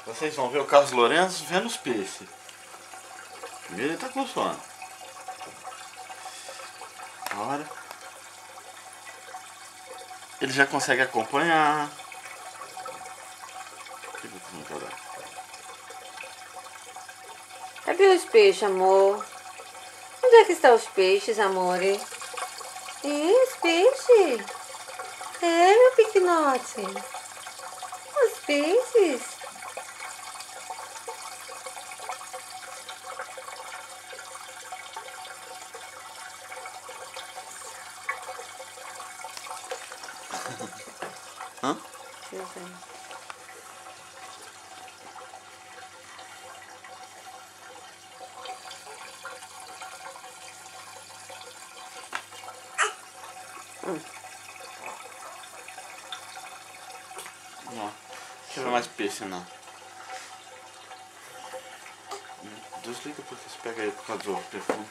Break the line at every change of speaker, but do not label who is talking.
Vocês vão ver o Carlos Lourenço vendo os peixes. Primeiro ele tá com sono. Agora ele já consegue acompanhar.
Cadê os peixes, amor? Onde é que estão os peixes, amor? E os peixes? É, meu pequenote. Os peixes.
Hã?
Deixa eu ver.
Não. Deixa eu ver mais peixe não. Desliga porque você pega aí por causa do perfume.